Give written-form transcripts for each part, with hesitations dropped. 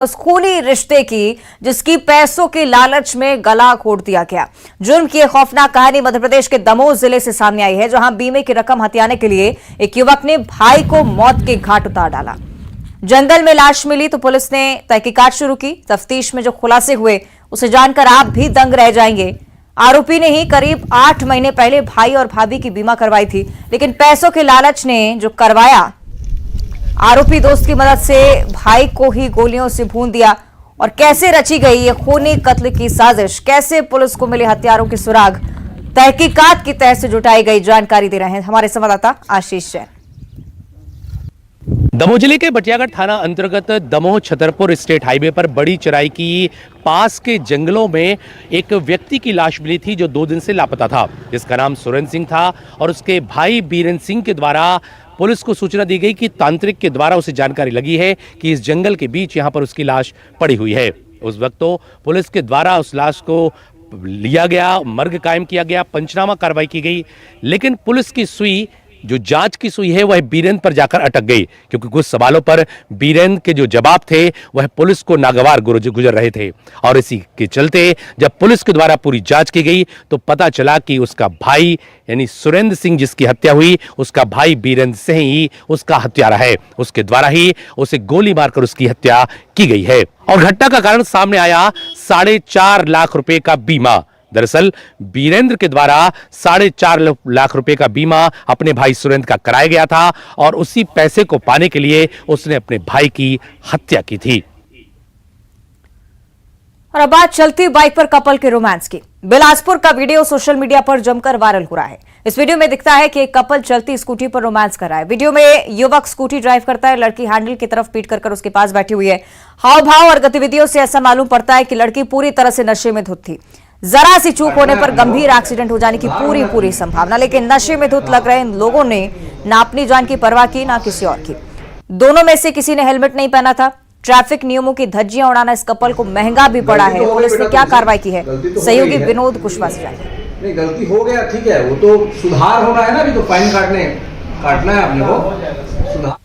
उस खूनी रिश्ते की जिसकी पैसों के लालच में गला घोट दिया गया। जुर्म की खौफनाक कहानी मध्य प्रदेश के दमोह जिले से सामने आई है, जहां बीमे की रकम हथियाने के लिए एक युवक ने भाई को मौत के घाट उतार डाला। जंगल में लाश मिली तो पुलिस ने तहकीकात शुरू की। तफ्तीश में जो खुलासे हुए उसे जानकर आप भी दंग रह जाएंगे। आरोपी ने ही करीब 8 महीने पहले भाई और भाभी की बीमा करवाई थी, लेकिन पैसों के लालच ने जो करवाया, आरोपी दोस्त की मदद से भाई को ही गोलियों से भून दिया। और कैसे रची गई ये खूनी कत्ल की साजिश, कैसे पुलिस को मिले हथियारों के सुराग, तहकीकात की तह से जुटाई गई, जानकारी दे रहे हैं हमारे संवाददाता आशीष जैन। दमोह जिले के बटियागढ़ थाना अंतर्गत दमोह छतरपुर स्टेट हाईवे पर बड़ी चराई की पास के जंगलों में एक व्यक्ति की लाश मिली थी जो 2 दिन से लापता था, जिसका नाम सुरेंद्र सिंह था। और उसके भाई बीरेंद्र सिंह के द्वारा पुलिस को सूचना दी गई कि तांत्रिक के द्वारा उसे जानकारी लगी है कि इस जंगल के बीच यहां पर उसकी लाश पड़ी हुई है। उस वक्त तो पुलिस के द्वारा उस लाश को लिया गया, मर्ग कायम किया गया, पंचनामा कार्रवाई की गई, लेकिन पुलिस की सुई, जो जांच की सुई है, वह बीरेंद्र पर जाकर अटक गई, क्योंकि कुछ सवालों पर बीरेंद्र के जो जवाब थे वह पुलिस को नागवार गुजर रहे थे। और इसी के चलते जब पुलिस के द्वारा पूरी जांच की गई तो पता चला कि उसका भाई यानी सुरेंद्र सिंह जिसकी हत्या हुई, उसका भाई बीरेंद्र सिंह ही उसका हत्यारा है। उसके द्वारा ही उसे गोली मारकर उसकी हत्या की गई है। और घटना का कारण सामने आया 4.5 लाख रुपए का बीमा। दरअसल बीरेंद्र के द्वारा 4.5 लाख रुपए का बीमा अपने भाई सुरेंद्र का कराया गया था और उसी पैसे को पाने के लिए उसने अपने भाई की हत्या की थी। और अब बात चलती बाइक पर कपल के रोमांस की। बिलासपुर का वीडियो सोशल मीडिया पर जमकर वायरल हो रहा है। इस वीडियो में दिखता है कि एक कपल चलती स्कूटी पर रोमांस कर रहा है। वीडियो में युवक स्कूटी ड्राइव करता है, लड़की हैंडल की तरफ पीट कर उसके पास बैठी हुई है। हाव भाव और गतिविधियों से ऐसा मालूम पड़ता है कि लड़की पूरी तरह से नशे में धुत थी। जरा सी चूक होने पर गंभीर एक्सीडेंट हो जाने की पूरी संभावना, लेकिन नशे में धुत लग रहे इन लोगों ने ना अपनी जान की परवाह की ना किसी और की। दोनों में से किसी ने हेलमेट नहीं पहना था। ट्रैफिक नियमों की धज्जियां उड़ाना इस कपल को महंगा भी पड़ा है। पुलिस ने क्या कार्रवाई की है, सहयोगी विनोद कुशवाहा से जानिए। नहीं, गलती हो गया, ठीक है, वो तो सुधार होना है ना, अभी तो फाइन काटना है आपने को सुधार।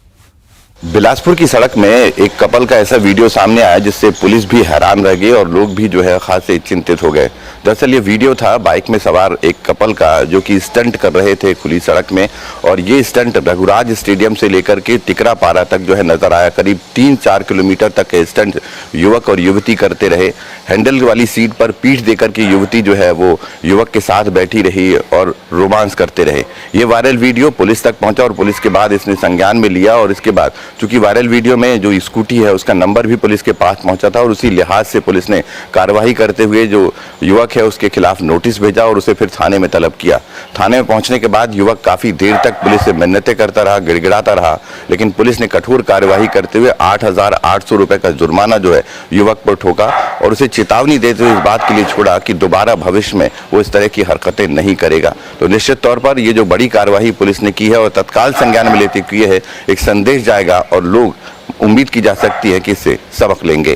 बिलासपुर की सड़क में एक कपल का ऐसा वीडियो सामने आया जिससे पुलिस भी हैरान रह गई और लोग भी जो है खासे चिंतित हो गए। दरअसल ये वीडियो था बाइक में सवार एक कपल का जो कि स्टंट कर रहे थे खुली सड़क में, और ये स्टंट रघुराज स्टेडियम से लेकर के टिकरापारा तक जो है नजर आया। करीब 3-4 किलोमीटर तक स्टंट युवक और युवती करते रहे। हैंडल वाली सीट पर पीठ देकर के युवती जो है वो युवक के साथ बैठी रही और रोमांस करते रहे। ये वायरल वीडियो पुलिस तक पहुंचा और पुलिस के बाद इसने संज्ञान में लिया। और इसके बाद चूंकि वायरल वीडियो में जो स्कूटी है उसका नंबर भी पुलिस के पास पहुंचा था और उसी लिहाज से पुलिस ने कार्रवाई करते हुए जो युवक है उसके खिलाफ नोटिस भेजा और उसे फिर थाने में तलब किया। थाने में पहुंचने के बाद युवक काफी देर तक पुलिस से मिन्नतें करता रहा, गिड़गिड़ाता रहा, लेकिन पुलिस ने कठोर कार्यवाही करते हुए 8,800 रुपए का जुर्माना जो है युवक पर ठोका और उसे चेतावनी देते हुए इस बात के लिए छोड़ा कि दोबारा भविष्य में वो इस तरह की हरकतें नहीं करेगा। तो निश्चित तौर पर ये जो बड़ी कार्रवाई पुलिस ने की है और तत्काल संज्ञान में लेते हुए है, एक संदेश जाएगा और लोग उम्मीद की जा सकती है कि इससे सबक लेंगे।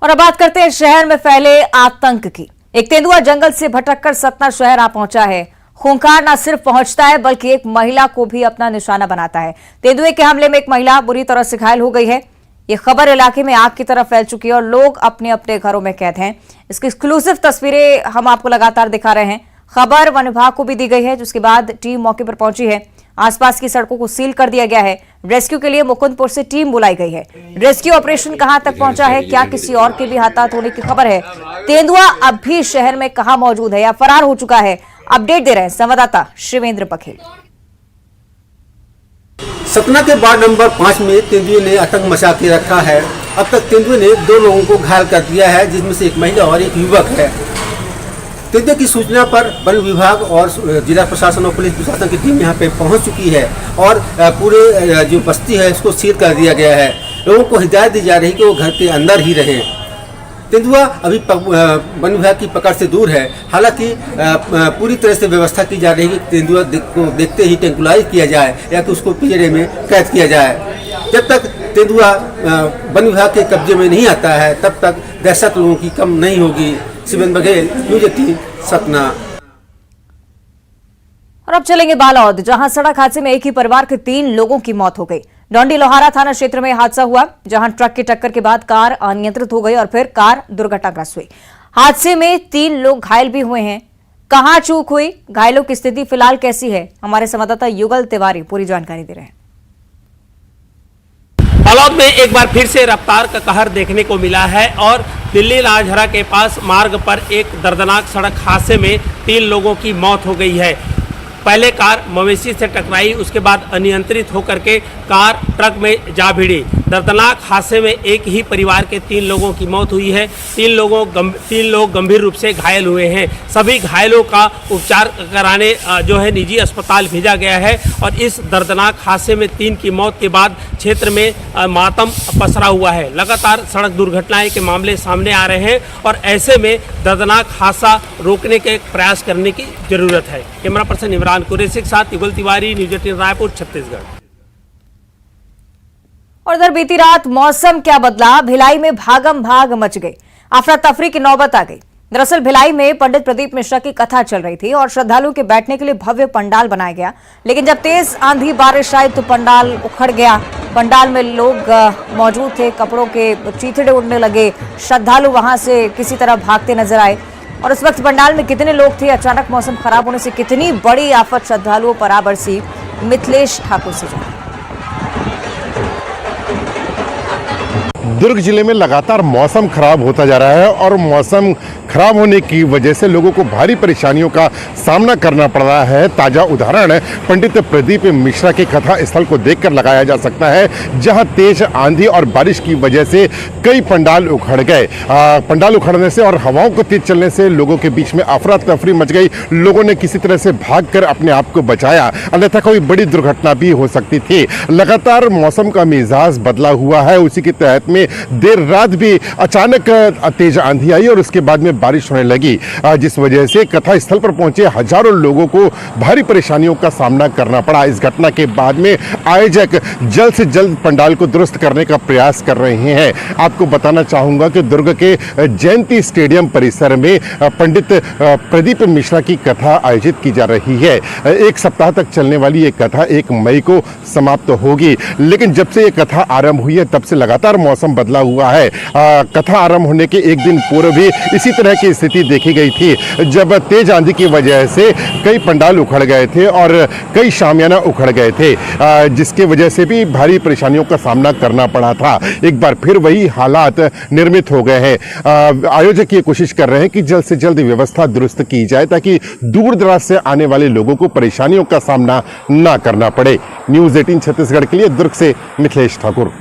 और अब बात करते हैं शहर में फैले आतंक की। एक तेंदुआ जंगल से भटककर सतना शहर आ पहुंचा है। खूंखार न सिर्फ पहुंचता है बल्कि एक महिला को भी अपना निशाना बनाता है। तेंदुए के हमले में एक महिला बुरी तरह से घायल हो गई है। ये खबर इलाके में आग की तरह फैल चुकी है और लोग अपने अपने घरों में कैद हैं। इसकी एक्सक्लूसिव तस्वीरें हम आपको लगातार दिखा रहे हैं। खबर वन विभाग को भी दी गई है, जिसके बाद टीम मौके पर पहुंची है। आसपास की सड़कों को सील कर दिया गया है। रेस्क्यू के लिए मुकुंदपुर से टीम बुलाई गई है। रेस्क्यू ऑपरेशन कहां तक पहुंचा है, क्या किसी और के भी हाथात होने की खबर है? तेंदुआ अब भी शहर में कहां मौजूद है या फरार हो चुका है? अपडेट दे रहे हैं संवाददाता शिवेंद्र बघेल। सतना के वार्ड नंबर 5 में तेंदुए ने आतंक मचा के रखा है। अब तक तेंदुए ने 2 लोगों को घायल कर दिया है, जिसमें से एक महिला और एक युवक है। तेंदुए की सूचना पर वन विभाग और जिला प्रशासन और पुलिस प्रशासन की टीम यहां पे पहुंच चुकी है और पूरे जो बस्ती है उसको सील कर दिया गया है। लोगों को हिदायत दी जा रही है कि वो घर के अंदर ही रहें। तेंदुआ अभी वन विभाग की पकड़ से दूर है। हालांकि पूरी तरह से व्यवस्था की जा रही है कि तेंदुआ को देखते ही ट्रैंकुलाइज किया जाए या कि उसको पिंजरे में कैद किया जाए। जब तक तेंदुआ वन विभाग के कब्जे में नहीं आता है तब तक दहशत लोगों की कम नहीं होगी। शिवेंद्र बघेल, न्यूज़ 18 सतना। और अब चलेंगे बालौद, जहां सड़क हादसे में एक ही परिवार के 3 लोगों की मौत हो गई। डोंडी लोहारा थाना क्षेत्र में हादसा हुआ, जहां ट्रक की टक्कर के बाद कार अनियंत्रित हो गई और फिर कार दुर्घटनाग्रस्त हुई। हादसे में 3 लोग घायल भी हुए हैं। कहां चूक हुई, घायलों की स्थिति फिलहाल कैसी है, हमारे संवाददाता युगल तिवारी पूरी जानकारी दे रहे हैं। फलौद में एक बार फिर से रफ्तार का कहर देखने को मिला है और दिल्ली लालझरा के पास मार्ग पर एक दर्दनाक सड़क हादसे में 3 लोगों की मौत हो गई है। पहले कार मवेशी से टकराई, उसके बाद अनियंत्रित होकर के कार ट्रक में जा भिड़ी। दर्दनाक हादसे में एक ही परिवार के 3 लोगों की मौत हुई है। 3 लोग गंभीर रूप से घायल हुए हैं। सभी घायलों का उपचार कराने जो है निजी अस्पताल भेजा गया है और इस दर्दनाक हादसे में 3 की मौत के बाद क्षेत्र में मातम पसरा हुआ है। लगातार सड़क दुर्घटनाएं के मामले सामने आ रहे हैं और ऐसे में दर्दनाक हादसा रोकने के प्रयास करने की जरूरत है। कैमरा पर्सन इमरान कुरैशी के साथ युगल तिवारी, न्यूज 18 रायपुर, छत्तीसगढ़। और इधर बीती रात मौसम क्या बदला, भिलाई में भागम भाग मच गई, अफरा तफरी की नौबत आ गई। दरअसल भिलाई में पंडित प्रदीप मिश्रा की कथा चल रही थी और श्रद्धालुओं के बैठने के लिए भव्य पंडाल बनाया गया, लेकिन जब तेज आंधी बारिश आई तो पंडाल उखड़ गया। पंडाल में लोग मौजूद थे, कपड़ों के चीथड़े उड़ने लगे, श्रद्धालु वहां से किसी तरह भागते नजर आए। और उस वक्त पंडाल में कितने लोग थे, अचानक मौसम खराब होने से कितनी बड़ी आफत श्रद्धालुओं पर आ बरसी, मिथिलेश ठाकुर से जाना। दुर्ग जिले में लगातार मौसम खराब होता जा रहा है और मौसम खराब होने की वजह से लोगों को भारी परेशानियों का सामना करना पड़ रहा है। ताजा उदाहरण पंडित प्रदीप मिश्रा के कथा स्थल को देखकर लगाया जा सकता है, जहां तेज आंधी और बारिश की वजह से कई पंडाल उखड़ गए। पंडाल उखड़ने से और हवाओं को तेज चलने से लोगों के बीच में अफरा तफरी मच गई। लोगों ने किसी तरह से भागकर अपने आप को बचाया, अन्यथा कोई बड़ी दुर्घटना भी हो सकती थी। लगातार मौसम का मिजाज बदला हुआ है, उसी के तहत में देर रात भी अचानक तेज आंधी आई और उसके बाद में बारिश होने लगी, जिस वजह से कथा स्थल पर पहुंचे हजारों लोगों को भारी परेशानियों का सामना करना पड़ा। इस घटना के बाद में आयोजक जल्द से जल्द पंडाल को दुरुस्त करने का प्रयास कर रहे हैं। आपको बताना चाहूंगा कि दुर्ग के जयंती स्टेडियम परिसर में पंडित प्रदीप मिश्रा की कथा आयोजित की जा रही है। 1 सप्ताह तक चलने वाली ये कथा 1 मई को समाप्त होगी, लेकिन जब से ये कथा आरंभ हुई है तब से लगातार मौसम बदला हुआ है। कथा आरंभ होने के 1 दिन पूर्व भी इसी तरह की स्थिति देखी गई थी, जब तेज आंधी की वजह से कई पंडाल उखड़ गए थे और कई शामियाना उखड़ गए थे, जिसके वजह से भी भारी परेशानियों का सामना करना पड़ा था। एक बार फिर वही हालात निर्मित हो गए हैं। आयोजक ये कोशिश कर रहे हैं कि जल्द से जल्द व्यवस्था दुरुस्त की जाए ताकि दूर दराज से आने वाले लोगों को परेशानियों का सामना ना करना पड़े। न्यूज 18 छत्तीसगढ़ के लिए दुर्ग से मिथिलेश ठाकुर।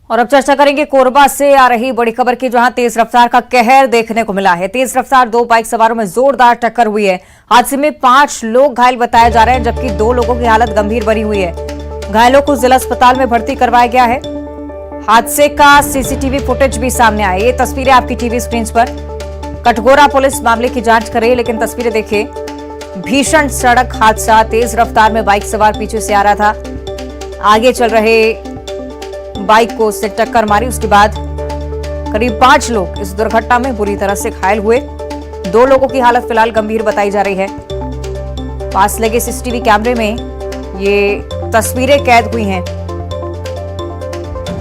और अब चर्चा करेंगे कोरबा से आ रही बड़ी खबर की, जहां तेज रफ्तार का कहर देखने को मिला है। तेज रफ्तार 2 बाइक सवारों में जोरदार टक्कर हुई है। हादसे में 5 लोग घायल बताए जा रहे हैं, जबकि 2 लोगों की हालत गंभीर बनी हुई है। घायलों को जिला अस्पताल में भर्ती करवाया गया है। हादसे का सीसीटीवी फुटेज भी सामने आया। ये तस्वीरें आपकी टीवी स्क्रीन पर। कटघोरा पुलिस मामले की जांच कर रही है, लेकिन तस्वीरें देखिए। भीषण सड़क हादसा, तेज रफ्तार में बाइक सवार पीछे से आ रहा था, आगे चल रहे बाइक को उससे टक्कर मारी। उसके बाद करीब 5 लोग इस दुर्घटना में बुरी तरह से घायल हुए। 2 लोगों की हालत फिलहाल गंभीर बताई जा रही है। पास लगे सीसीटीवी कैमरे में ये तस्वीरें कैद हुई हैं।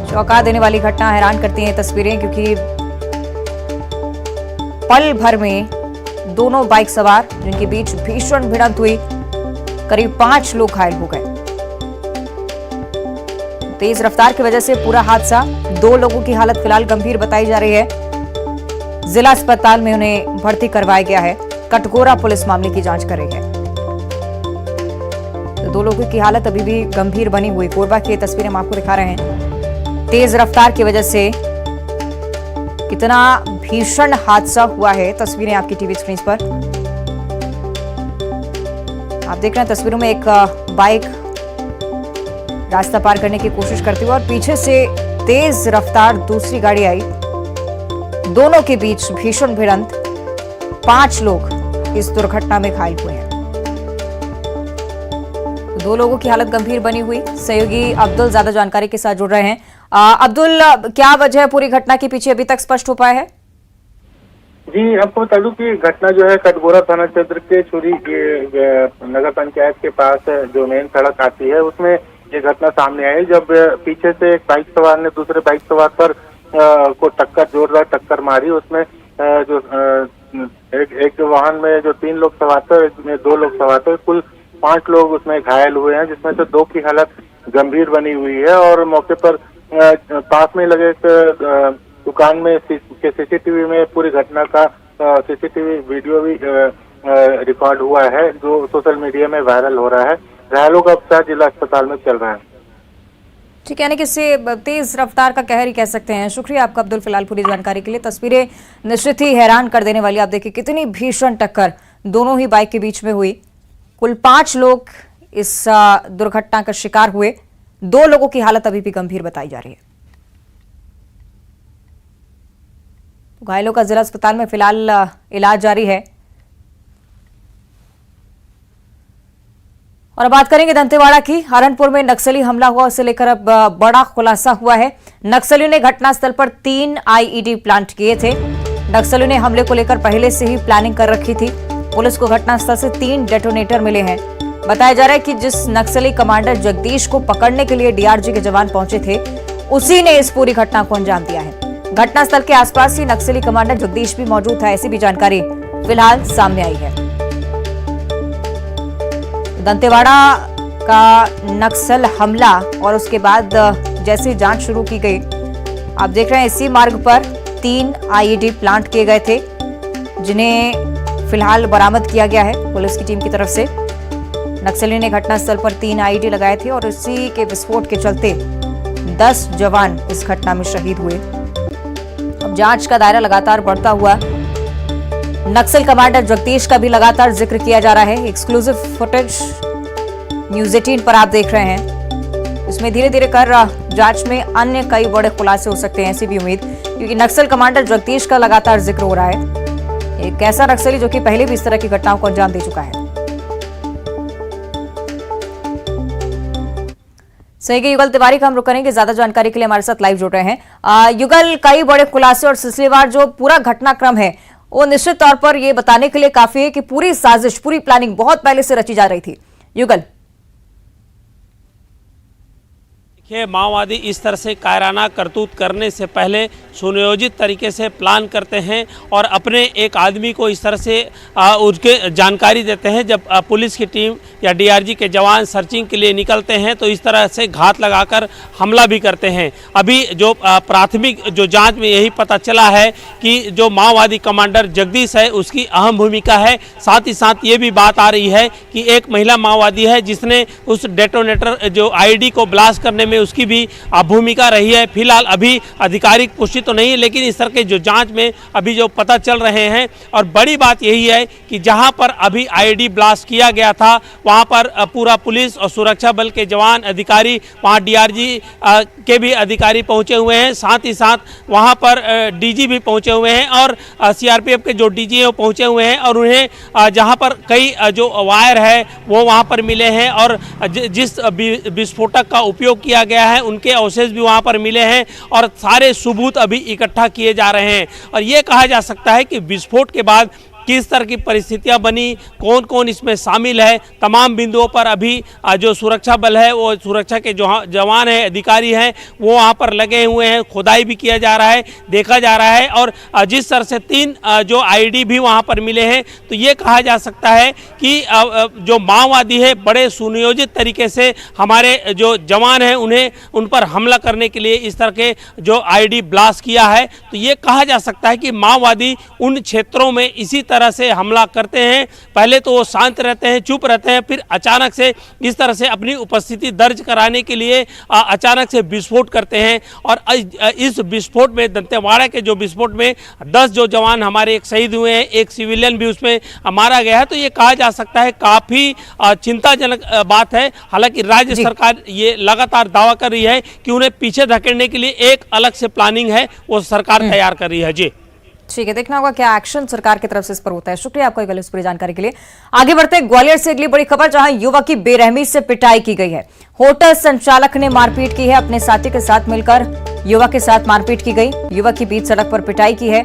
चौंका देने वाली घटना, हैरान करती हैं तस्वीरें, क्योंकि पल भर में दोनों बाइक सवार जिनके बीच भीषण भिड़ंत हुई, करीब 5 लोग घायल हो गए। तेज रफ्तार की वजह से पूरा हादसा, 2 लोगों की हालत फिलहाल गंभीर बताई जा रही है। जिला अस्पताल में उन्हें भर्ती करवाया गया है। कटघोरा पुलिस मामले की जांच कर रही है। तो 2 लोगों की हालत अभी भी गंभीर बनी हुई। कोरबा की तस्वीरें हम आपको दिखा रहे हैं। तेज रफ्तार की वजह से कितना भीषण हादसा हुआ है, तस्वीरें आपकी टीवी स्क्रीन पर। आप देख रहे हैं तस्वीरों में एक बाइक रास्ता पार करने की कोशिश करती हुई और पीछे से तेज रफ्तार दूसरी गाड़ी आई। दोनों के बीच भीषण भिड़ंत, 5 लोग इस दुर्घटना में घायल हुए हैं। 2 लोगों की हालत गंभीर बनी हुई। सहयोगी अब्दुल ज्यादा जानकारी के साथ जुड़ रहे हैं। अब्दुल, क्या वजह है पूरी घटना के पीछे, अभी तक स्पष्ट हो पाया है? जी, आपको बता दूं कि घटना जो है कटघोरा थाना क्षेत्र के छुरी नगर पंचायत के पास जो मेन सड़क आती है उसमें ये घटना सामने आई, जब पीछे से एक बाइक सवार ने दूसरे बाइक सवार पर को जोरदार टक्कर मारी। उसमें जो एक वाहन में जो 3 लोग सवार थे, इसमें 2 लोग सवार थे, कुल 5 लोग उसमें घायल हुए हैं, जिसमें से 2 की हालत गंभीर बनी हुई है। और मौके पर पास में लगे दुकान में सीसीटीवी में पूरी घटना का सीसीटीवी वीडियो भी रिकॉर्ड हुआ है, जो सोशल मीडिया में वायरल हो रहा है। घायलों का उपचार जिला अस्पताल में चल रहा है। ठीक है, यानी कि इससे तेज रफ्तार का कहर ही कह सकते हैं। शुक्रिया आपका अब्दुल फिलहाल पूरी जानकारी के लिए। तस्वीरें निश्चित ही हैरान कर देने वाली। आप देखिए कितनी भीषण टक्कर दोनों ही बाइक के बीच में हुई। कुल 5 लोग इस दुर्घटना का शिकार हुए। 2 लोगों की हालत अभी भी गंभीर बताई जा रही है। घायलों का जिला अस्पताल में फिलहाल इलाज जारी है। और अब बात करेंगे दंतेवाड़ा की। हरनपुर में नक्सली हमला हुआ, उसे लेकर अब बड़ा खुलासा हुआ है। नक्सलियों ने घटनास्थल पर 3 आईईडी प्लांट किए थे। नक्सलियों ने हमले को लेकर पहले से ही प्लानिंग कर रखी थी। पुलिस को घटनास्थल से 3 डेटोनेटर मिले हैं। बताया जा रहा है कि जिस नक्सली कमांडर जगदीश को पकड़ने के लिए डीआरजी के जवान पहुंचे थे, उसी ने इस पूरी घटना को अंजाम दिया है। घटनास्थल के आसपास ही नक्सली कमांडर जगदीश भी मौजूद था, ऐसी भी जानकारी फिलहाल सामने आई है। दंतेवाड़ा का नक्सल हमला और उसके बाद जैसे जांच शुरू की गई, आप देख रहे हैं इसी मार्ग पर 3 आईईडी प्लांट किए गए थे, जिन्हें फिलहाल बरामद किया गया है पुलिस की टीम की तरफ से। नक्सलियों ने घटनास्थल पर 3 आईईडी लगाए थे और इसी के विस्फोट के चलते 10 जवान इस घटना में शहीद हुए। अब जांच का दायरा लगातार बढ़ता हुआ। नक्सल कमांडर जगदीश का भी लगातार जिक्र किया जा रहा है। एक्सक्लूसिव फुटेज न्यूज़ 18 पर आप देख रहे हैं। इसमें धीरे धीरे कर जांच में अन्य कई बड़े खुलासे हो सकते हैं, ऐसी भी उम्मीद, क्योंकि नक्सल कमांडर जगदीश का लगातार जिक्र हो रहा है। एक ऐसा नक्सली जो कि पहले भी इस तरह की घटनाओं को अंजाम दे चुका है। सही युगल तिवारी का हम रुक करेंगे। ज्यादा जानकारी के लिए हमारे साथ लाइव जुड़ रहे हैं। युगल, कई बड़े खुलासे और सिलसिलेवार जो पूरा घटनाक्रम है वो निश्चित तौर पर यह बताने के लिए काफी है कि पूरी साजिश, पूरी प्लानिंग बहुत पहले से रची जा रही थी। युगल, देखिए, माओवादी इस तरह से कायराना करतूत करने से पहले सुनियोजित तरीके से प्लान करते हैं और अपने एक आदमी को इस तरह से उसके जानकारी देते हैं। जब पुलिस की टीम या डीआरजी के जवान सर्चिंग के लिए निकलते हैं तो इस तरह से घात लगाकर हमला भी करते हैं। अभी जो प्राथमिक जो जांच में यही पता चला है कि जो माओवादी कमांडर जगदीश है उसकी अहम भूमिका है। साथ ही साथ ये भी बात आ रही है कि एक महिला माओवादी है जिसने उस डेटोनेटर जो आईडी को ब्लास्ट करने में उसकी भी भूमिका रही है। फिलहाल अभी आधिकारिक पुष्टि तो नहीं है, लेकिन इस तरह के जो जांच में अभी जो पता चल रहे हैं। और बड़ी बात यही है कि जहां पर अभी आईडी ब्लास्ट किया गया था वहां पर पूरा पुलिस और सुरक्षा बल के जवान अधिकारी, वहां डीआरजी के भी अधिकारी पहुंचे हुए हैं। साथ ही साथ वहां पर डीजी भी पहुंचे हुए हैं और सीआरपीएफ के जो डीजी हैं वो पहुंचे हुए हैं। और उन्हें जहां पर कई जो वायर है वो वहां पर मिले हैं और जिस विस्फोटक का उपयोग किया गया है उनके अवशेष भी वहां पर मिले हैं और सारे सबूत अभी इकट्ठा किए जा रहे हैं। और ये कहा जा सकता है कि विस्फोट के बाद किस तरह की परिस्थितियां बनी, कौन कौन इसमें शामिल है, तमाम बिंदुओं पर अभी जो सुरक्षा बल है वो सुरक्षा के जो जवान हैं, अधिकारी हैं, वो वहाँ पर लगे हुए हैं। खुदाई भी किया जा रहा है, देखा जा रहा है। और जिस तरह से 3 जो आईडी भी वहाँ पर मिले हैं, तो ये कहा जा सकता है कि जो माओवादी है बड़े सुनियोजित तरीके से हमारे जो जवान हैं उन्हें उन पर हमला करने के लिए इस तरह के जो आईडी ब्लास्ट किया है। तो ये कहा जा सकता है कि माओवादी उन क्षेत्रों में इसी तरह से हमला करते हैं। पहले तो वो शांत रहते हैं, चुप रहते हैं, फिर अचानक से इस तरह से अपनी उपस्थिति दर्ज कराने के लिए अचानक से विस्फोट करते हैं। और इस विस्फोट में, दंतेवाड़ा के जो विस्फोट में 10 जो जवान हमारे एक शहीद हुए हैं, एक सिविलियन भी उसमें मारा गया है। तो ये कहा जा सकता है काफ़ी चिंताजनक बात है। हालांकि राज्य सरकार ये लगातार दावा कर रही है कि उन्हें पीछे धकेलने के लिए एक अलग से प्लानिंग है वो सरकार तैयार कर रही है। जी ठीक है, देखना होगा क्या एक्शन सरकार की तरफ से इस पर होता है। शुक्रिया आपका इस पूरी जानकारी के लिए। आगे बढ़ते ग्वालियर से अगली बड़ी खबर, जहां युवक की बेरहमी से पिटाई की गई है। होटल संचालक ने मारपीट की है। अपने साथी के साथ मिलकर युवक के साथ मारपीट की गई। युवक की बीच सड़क पर पिटाई की है।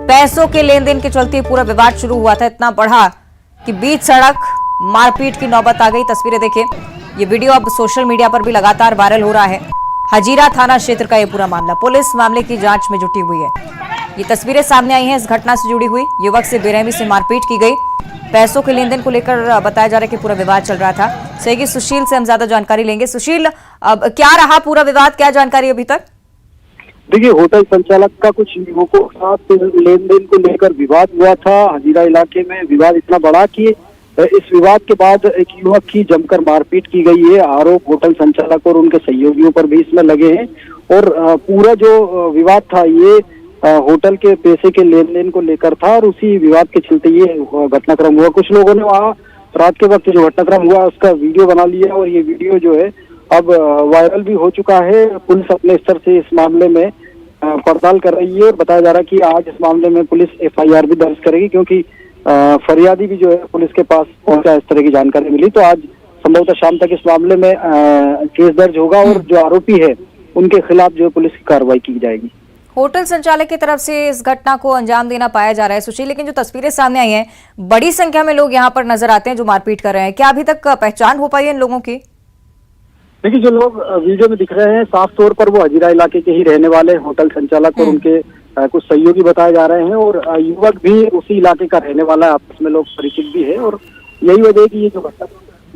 पैसों के लेन देन के चलते पूरा विवाद शुरू हुआ था, इतना बढ़ा कि बीच सड़क मारपीट की नौबत आ गई। तस्वीरें देखिए, ये वीडियो अब सोशल मीडिया पर भी लगातार वायरल हो रहा है। हजीरा थाना क्षेत्र का ये पूरा मामला, पुलिस मामले की जांच में जुटी हुई है। ये तस्वीरें सामने आई हैं इस घटना से जुड़ी हुई। युवक से बेरहमी से मारपीट की गई, पैसों के लेन देन को लेकर बताया जा रहा है कि पूरा विवाद चल रहा था। सहयोगी सुशील से हम ज्यादा जानकारी लेंगे। सुशील, अब क्या रहा पूरा विवाद, क्या जानकारी अभी तक? देखिए, होटल संचालक का कुछ युवकों के साथ लेन देन को लेकर विवाद हुआ था। हजीरा इलाके में विवाद इतना बड़ा कि इस विवाद के बाद एक युवक की जमकर मारपीट की गई है। आरोप होटल संचालक और उनके सहयोगियों पर भी इसमें लगे हैं। और पूरा जो विवाद था ये होटल के पैसे के लेन देन को लेकर था और उसी विवाद के चलते ये घटनाक्रम हुआ। कुछ लोगों ने वहाँ रात के वक्त जो घटनाक्रम हुआ उसका वीडियो बना लिया और ये वीडियो जो है अब वायरल भी हो चुका है। पुलिस अपने स्तर से इस मामले में पड़ताल कर रही है और बताया जा रहा है कि आज इस मामले में पुलिस FIR भी दर्ज करेगी, क्योंकि फरियादी भी जो है पुलिस के पास पहुंचा, इस तरह की जानकारी मिली। तो आज संभवतः शाम तक इस मामले में केस दर्ज होगा और जो आरोपी है उनके खिलाफ जो है पुलिस की कार्रवाई की जाएगी। होटल संचालक की तरफ से इस घटना को अंजाम देना पाया जा रहा है सुशील, लेकिन जो तस्वीरें सामने आई हैं, बड़ी संख्या में लोग यहाँ पर नजर आते हैं जो मारपीट कर रहे हैं। क्या अभी तक पहचान हो पाई है इन लोगों की? देखिए, जो लोग वीडियो में दिख रहे हैं साफ तौर पर वो हजीरा इलाके के ही रहने वाले होटल संचालक और उनके कुछ सहयोगी बताए जा रहे हैं और युवक भी उसी इलाके का रहने वाला है, आपस में लोग परिचित भी है। और यही वजह है कि ये जो घटना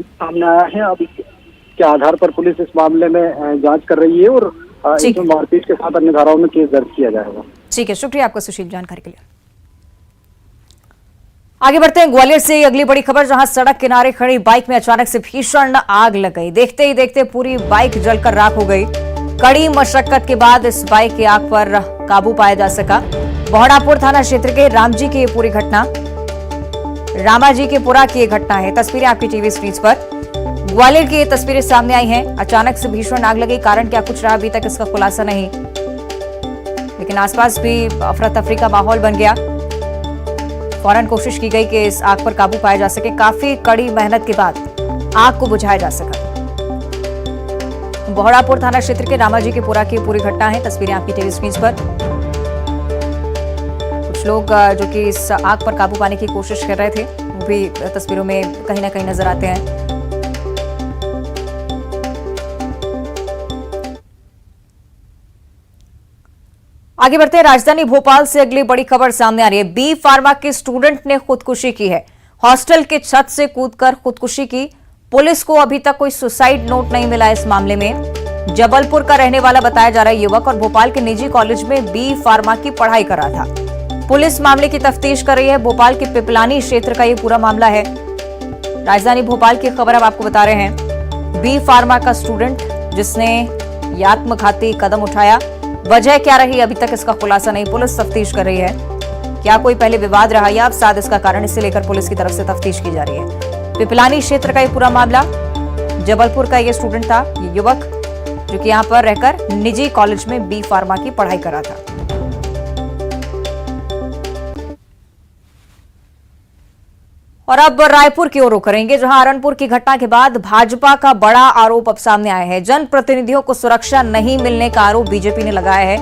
सामने आया है, अब इसके आधार पर पुलिस इस मामले में जांच कर रही है और इसमें मारपीट के साथ अन्य धाराओं में केस दर्ज किया जाएगा। ठीक है, शुक्रिया आपका सुशील जानकारी के लिए। आगे बढ़ते हैं ग्वालियर से अगली बड़ी खबर, जहां सड़क किनारे खड़ी बाइक में अचानक से भीषण आग लग गई। देखते ही देखते पूरी बाइक जलकर राख हो गई। कड़ी मशक्कत के बाद इस बाइक की आग पर काबू पाया जा सका। बहोड़ापुर थाना क्षेत्र के रामाजी की पूरी घटना, रामाजी के पुरा की घटना है। तस्वीरें आपकी टीवी स्क्रीन पर, ग्वालियर की ये तस्वीरें सामने आई हैं। अचानक से भीषण आग लगी, कारण क्या कुछ रहा अभी तक इसका खुलासा नहीं, लेकिन आसपास भी अफरा तफरी का माहौल बन गया। फौरन कोशिश की गई कि इस आग पर काबू पाया जा सके। काफी कड़ी मेहनत के बाद आग को बुझाया जा सका। बहोड़ापुर थाना क्षेत्र के रामाजी के पुरा की पूरी घटना है। तस्वीरें आपकी टीवी स्क्रीन पर। कुछ लोग जो कि इस आग पर काबू पाने की कोशिश कर रहे थे, वो भी तस्वीरों में कहीं ना कहीं नजर आते हैं। आगे बढ़ते हैं, राजधानी भोपाल से अगली बड़ी खबर सामने आ रही है। बी फार्मा के स्टूडेंट ने खुदकुशी की है। हॉस्टल के छत से कूदकर खुदकुशी की। पुलिस को अभी तक कोई सुसाइड नोट नहीं मिला इस मामले में। जबलपुर का रहने वाला बताया जा रहा है युवक, और भोपाल के निजी कॉलेज में बी फार्मा की पढ़ाई कर रहा था। पुलिस मामले की तफ्तीश कर रही है। भोपाल के पिपलानी क्षेत्र का ये पूरा मामला है। राजधानी भोपाल की खबर अब आपको बता रहे हैं। बी फार्मा का स्टूडेंट जिसने ये आत्मघाती कदम उठाया, वजह क्या रही अभी तक इसका खुलासा नहीं। पुलिस तफ्तीश कर रही है। क्या कोई पहले विवाद रहा या साथ इसका कारण, इसे लेकर पुलिस की तरफ से तफ्तीश की जा रही है। पिपलानी क्षेत्र का ये पूरा मामला, जबलपुर का ये स्टूडेंट था, ये युवक जो कि यहाँ पर रहकर निजी कॉलेज में बी फार्मा की पढ़ाई कर रहा था। और अब रायपुर की ओर रुख करेंगे, जहां अरनपुर की घटना के बाद भाजपा का बड़ा आरोप अब सामने आया है। जनप्रतिनिधियों को सुरक्षा नहीं मिलने का आरोप बीजेपी ने लगाया है।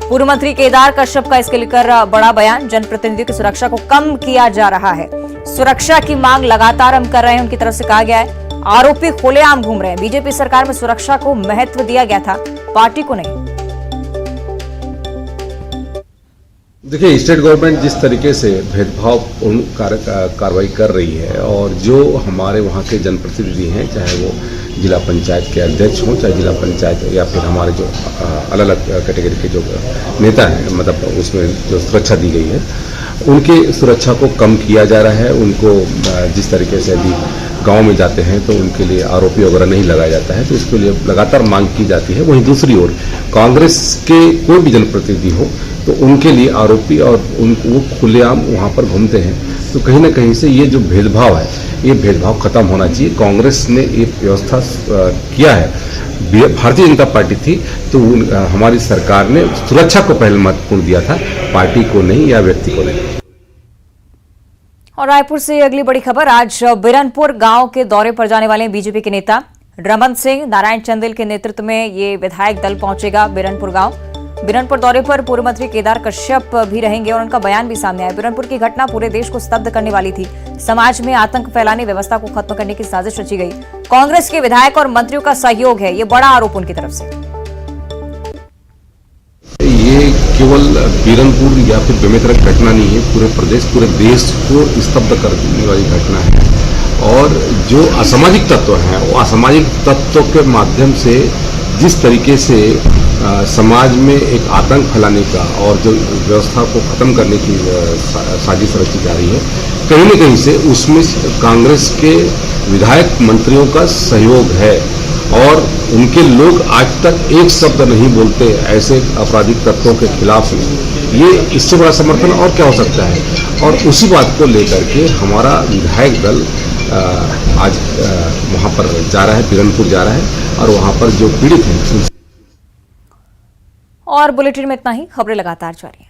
पूर्व मंत्री केदार कश्यप का इसके लेकर बड़ा बयान। जनप्रतिनिधियों की सुरक्षा को कम किया जा रहा है। सुरक्षा की मांग लगातार हम कर रहे हैं, उनकी तरफ से कहा गया है। आरोपी खुलेआम घूम रहे हैं। बीजेपी सरकार में सुरक्षा को महत्व दिया गया था, पार्टी को नहीं। देखिए, स्टेट गवर्नमेंट जिस तरीके से भेदभाव कार्रवाई कर रही है और जो हमारे वहाँ के जनप्रतिनिधि हैं, चाहे वो जिला पंचायत के अध्यक्ष हों, चाहे जिला पंचायत या फिर हमारे जो अलग अलग कैटेगरी के जो नेता हैं, मतलब उसमें जो सुरक्षा दी गई है, उनकी सुरक्षा को कम किया जा रहा है। उनको जिस तरीके से अभी गांव में जाते हैं तो उनके लिए आरोपी वगैरह नहीं लगाया जाता है, तो इसके लिए लगातार मांग की जाती है। वहीं दूसरी ओर कांग्रेस के कोई भी जनप्रतिनिधि हो तो उनके लिए आरोपी और वो खुलेआम वहाँ पर घूमते हैं। तो कहीं ना कहीं से ये जो भेदभाव है, ये भेदभाव खत्म होना चाहिए। कांग्रेस ने एक व्यवस्था किया है, भारतीय जनता पार्टी थी तो हमारी सरकार ने सुरक्षा को पहले महत्वपूर्ण दिया था, पार्टी को नहीं या व्यक्ति को नहीं। और रायपुर से अगली बड़ी खबर, आज बिरनपुर गांव के दौरे पर जाने वाले बीजेपी के नेता रमन सिंह नारायण चंदेल के नेतृत्व में ये विधायक दल पहुंचेगा बिरनपुर गांव। बिरनपुर दौरे पर पूर्व मंत्री केदार कश्यप भी रहेंगे और उनका बयान भी सामने आया। बिरनपुर की घटना पूरे देश को स्तब्ध करने वाली थी। समाज में आतंक फैलाने, व्यवस्था को खत्म करने की साजिश रची गई। कांग्रेस के विधायक और मंत्रियों का सहयोग है, ये बड़ा आरोप उनकी तरफ से। ये केवल बिरनपुर या फिर बेमेतरा की घटना नहीं है, पूरे प्रदेश, पूरे देश को स्तब्ध करने वाली घटना है। और जो असामाजिक तत्व हैं, वो असामाजिक तत्वों के माध्यम से जिस तरीके से समाज में एक आतंक फैलाने का और जो व्यवस्था को खत्म करने की साजिश रची जा रही है, कहीं न कहीं से उसमें कांग्रेस के विधायक मंत्रियों का सहयोग है। और उनके लोग आज तक एक शब्द नहीं बोलते ऐसे आपराधिक तत्वों के खिलाफ में। ये इससे बड़ा समर्थन और क्या हो सकता है। और उसी बात को लेकर के हमारा विधायक दल आज वहाँ पर जा रहा है, बिरनपुर जा रहा है और वहाँ पर जो पीड़ित हैं। और बुलेटिन में इतना ही। खबरें लगातार जारी हैं।